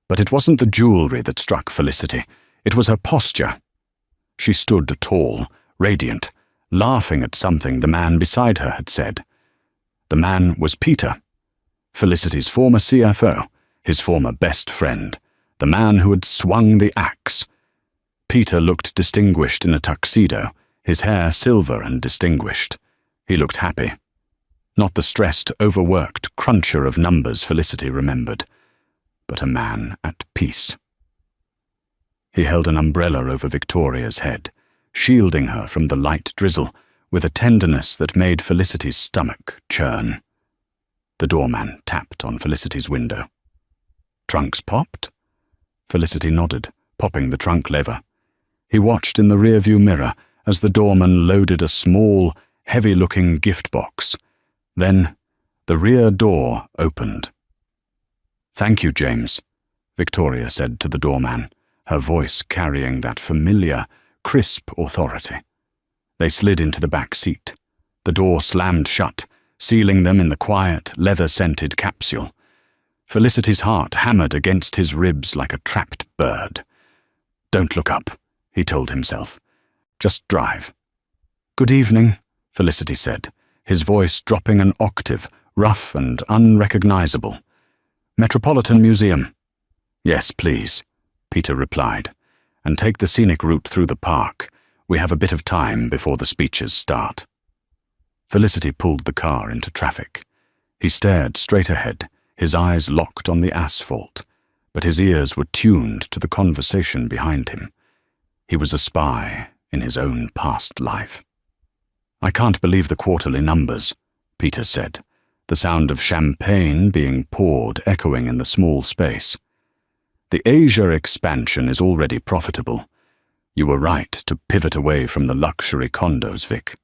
But it wasn't the jewelry that struck Felicity. It was her posture. She stood tall, radiant, laughing at something the man beside her had said. The man was Peter, Felicity's former CFO, his former best friend, the man who had swung the axe. Peter looked distinguished in a tuxedo, his hair silver and distinguished. He looked happy. Not the stressed, overworked cruncher of numbers Felicity remembered, but a man at peace. He held an umbrella over Victoria's head, shielding her from the light drizzle with a tenderness that made Felicity's stomach churn. The doorman tapped on Felicity's window. "Trunks popped?" Felicity nodded, popping the trunk lever. He watched in the rearview mirror as the doorman loaded a small, heavy-looking gift box. Then, the rear door opened. "Thank you, James," Victoria said to the doorman, her voice carrying that familiar, crisp authority. They slid into the back seat. The door slammed shut, sealing them in the quiet, leather-scented capsule. Felicity's heart hammered against his ribs like a trapped bird. "Don't look up," he told himself. "Just drive." "Good evening," Felicity said, his voice dropping an octave, rough and unrecognizable. "Metropolitan Museum." "Yes, please," Peter replied, "and take the scenic route through the park. We have a bit of time before the speeches start." Felicity pulled the car into traffic. He stared straight ahead, his eyes locked on the asphalt, but his ears were tuned to the conversation behind him. He was a spy in his own past life. "I can't believe the quarterly numbers," Peter said, the sound of champagne being poured echoing in the small space. "The Asia expansion is already profitable. You were right to pivot away from the luxury condos, Vic.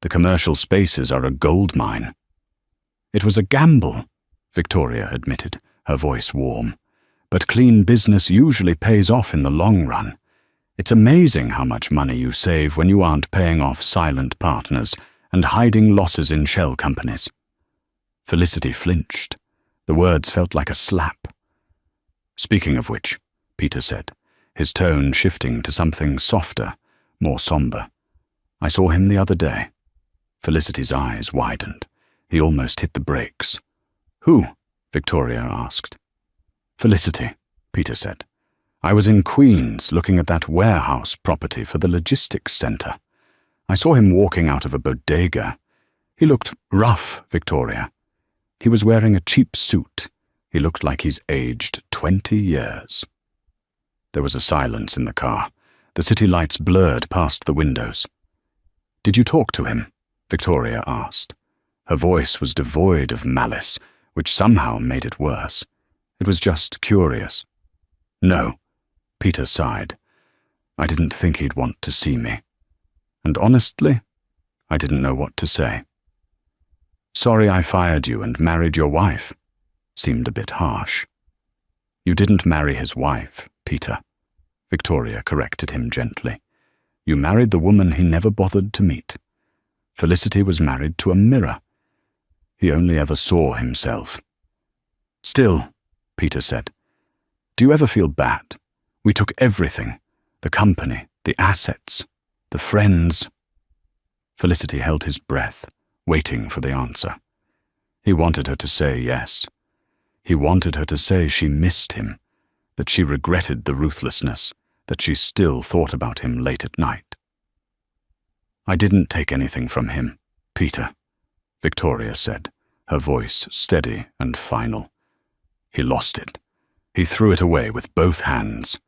The commercial spaces are a gold mine." "It was a gamble," Victoria admitted, her voice warm. "But clean business usually pays off in the long run. It's amazing how much money you save when you aren't paying off silent partners and hiding losses in shell companies." Felicity flinched. The words felt like a slap. "Speaking of which," Peter said, his tone shifting to something softer, more somber. "I saw him the other day." Felicity's eyes widened. He almost hit the brakes. "Who?" Victoria asked. "Felicity," Peter said. "I was in Queens looking at that warehouse property for the logistics center. I saw him walking out of a bodega. He looked rough, Victoria. He was wearing a cheap suit. He looked like he's aged 20 years. There was a silence in the car. The city lights blurred past the windows. "Did you talk to him?" Victoria asked. Her voice was devoid of malice, which somehow made it worse. It was just curious. "No," Peter sighed. "I didn't think he'd want to see me. And honestly, I didn't know what to say." "Sorry I fired you and married your wife," seemed a bit harsh. "You didn't marry his wife, Peter," Victoria corrected him gently. "You married the woman he never bothered to meet. Felicity was married to a mirror. He only ever saw himself." "Still," Peter said, "do you ever feel bad? We took everything, the company, the assets, the friends." Felicity held his breath, waiting for the answer. He wanted her to say yes. He wanted her to say she missed him, that she regretted the ruthlessness, that she still thought about him late at night. "I didn't take anything from him, Peter," Victoria said, her voice steady and final. "He lost it. He threw it away with both hands.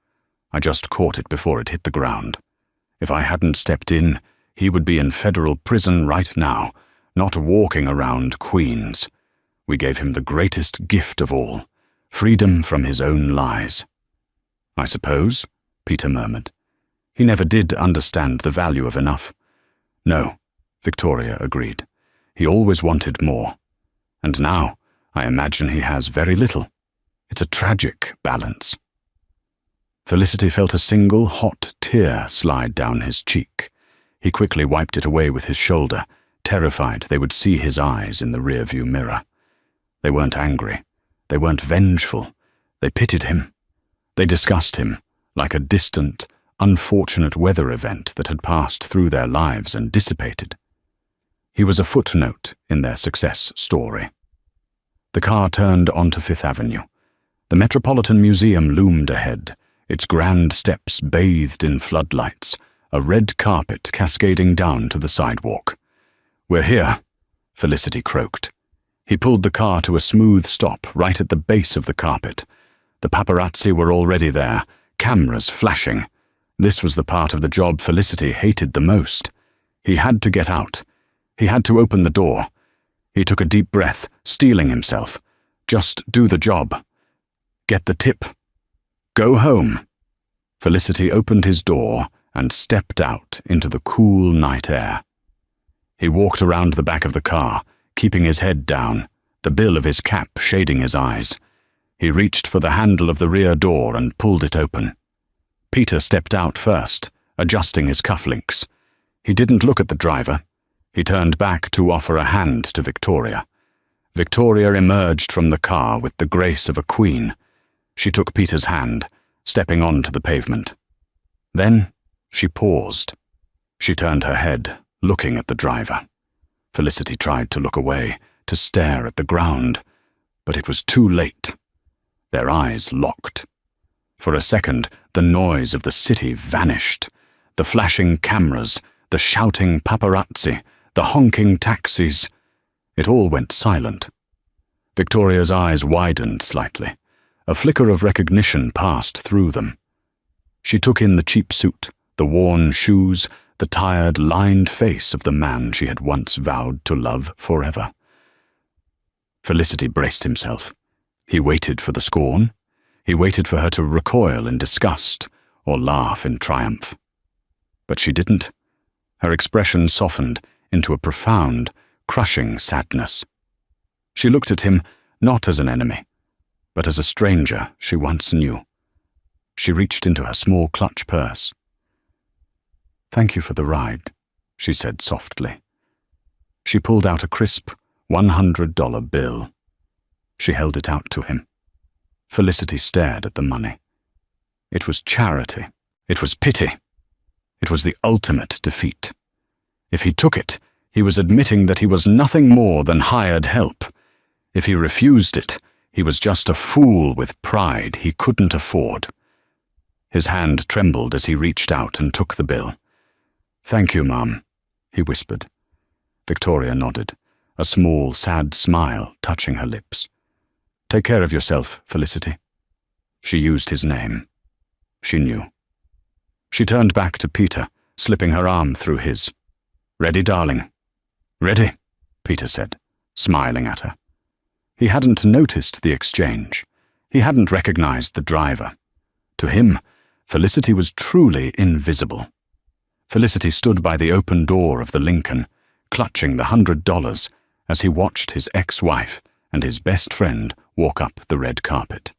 I just caught it before it hit the ground. If I hadn't stepped in, he would be in federal prison right now, not walking around Queens. We gave him the greatest gift of all, freedom from his own lies." "I suppose," Peter murmured. "He never did understand the value of enough." "No," Victoria agreed. "He always wanted more. And now, I imagine he has very little. It's a tragic balance." Felicity felt a single hot tear slide down his cheek. He quickly wiped it away with his shoulder, terrified they would see his eyes in the rearview mirror. They weren't angry. They weren't vengeful. They pitied him. They discussed him, like a distant, unfortunate weather event that had passed through their lives and dissipated. He was a footnote in their success story. The car turned onto Fifth Avenue. The Metropolitan Museum loomed ahead, its grand steps bathed in floodlights, a red carpet cascading down to the sidewalk. "We're here," Felicity croaked. He pulled the car to a smooth stop right at the base of the carpet. The paparazzi were already there, cameras flashing. This was the part of the job Felicity hated the most. He had to get out. He had to open the door. He took a deep breath, steeling himself. Just do the job. Get the tip. Go home. Felicity opened his door and stepped out into the cool night air. He walked around the back of the car, keeping his head down, the bill of his cap shading his eyes. He reached for the handle of the rear door and pulled it open. Peter stepped out first, adjusting his cufflinks. He didn't look at the driver. He turned back to offer a hand to Victoria. Victoria emerged from the car with the grace of a queen. She took Peter's hand, stepping onto the pavement. Then she paused. She turned her head, looking at the driver. Felicity tried to look away, to stare at the ground, but it was too late. Their eyes locked. For a second, the noise of the city vanished. The flashing cameras, the shouting paparazzi, the honking taxis. It all went silent. Victoria's eyes widened slightly. A flicker of recognition passed through them. She took in the cheap suit, The worn shoes, the tired, lined face of the man she had once vowed to love forever. Felicity braced himself. He waited for the scorn. He waited for her to recoil in disgust or laugh in triumph. But she didn't. Her expression softened into a profound, crushing sadness. She looked at him not as an enemy, but as a stranger she once knew. She reached into her small clutch purse. "Thank you for the ride," she said softly. She pulled out a crisp $100 bill. She held it out to him. Felicity stared at the money. It was charity. It was pity. It was the ultimate defeat. If he took it, he was admitting that he was nothing more than hired help. If he refused it, he was just a fool with pride he couldn't afford. His hand trembled as he reached out and took the bill. "Thank you, Mum," he whispered. Victoria nodded, a small, sad smile touching her lips. "Take care of yourself, Felicity." She used his name. She knew. She turned back to Peter, slipping her arm through his. "Ready, darling?" "Ready," Peter said, smiling at her. He hadn't noticed the exchange. He hadn't recognized the driver. To him, Felicity was truly invisible. Felicity stood by the open door of the Lincoln, clutching the $100 as he watched his ex-wife and his best friend walk up the red carpet.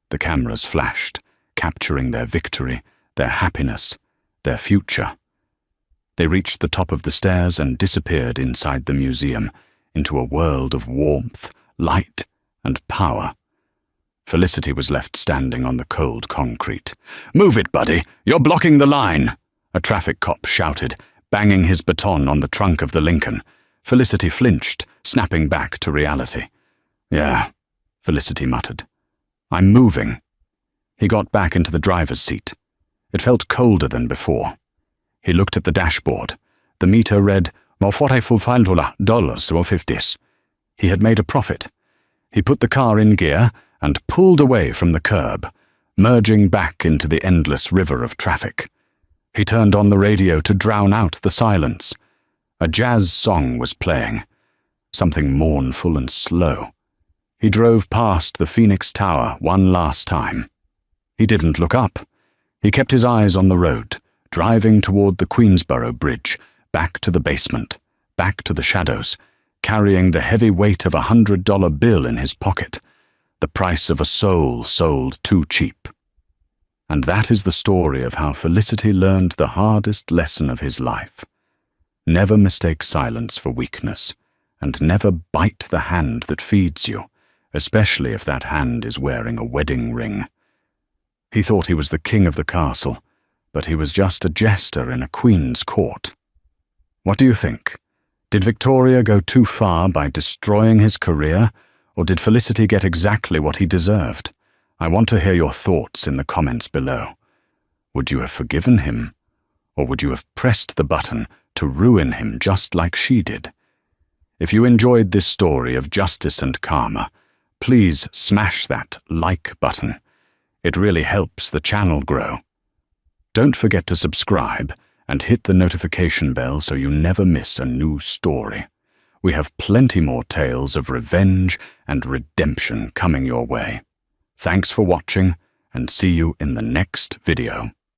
The cameras flashed, capturing their victory, their happiness, their future. They reached the top of the stairs and disappeared inside the museum into a world of warmth, light, and power. Felicity was left standing on the cold concrete. "Move it, buddy! You're blocking the line!" a traffic cop shouted, banging his baton on the trunk of the Lincoln. Felicity flinched, snapping back to reality. "Yeah," Felicity muttered. "I'm moving." He got back into the driver's seat. It felt colder than before. He looked at the dashboard. The meter read $45.50. He had made a profit. He put the car in gear and pulled away from the curb, merging back into the endless river of traffic. He turned on the radio to drown out the silence. A jazz song was playing, something mournful and slow. He drove past the Phoenix Tower one last time. He didn't look up. He kept his eyes on the road, driving toward the Queensboro Bridge, back to the basement, back to the shadows, carrying the heavy weight of a $100 bill in his pocket, the price of a soul sold too cheap. And that is the story of how Felicity learned the hardest lesson of his life. Never mistake silence for weakness, and never bite the hand that feeds you, especially if that hand is wearing a wedding ring. He thought he was the king of the castle, but he was just a jester in a queen's court. What do you think? Did Victoria go too far by destroying his career, or did Felicity get exactly what he deserved? I want to hear your thoughts in the comments below. Would you have forgiven him, or would you have pressed the button to ruin him just like she did? If you enjoyed this story of justice and karma, please smash that like button. It really helps the channel grow. Don't forget to subscribe and hit the notification bell so you never miss a new story. We have plenty more tales of revenge and redemption coming your way. Thanks for watching, and see you in the next video.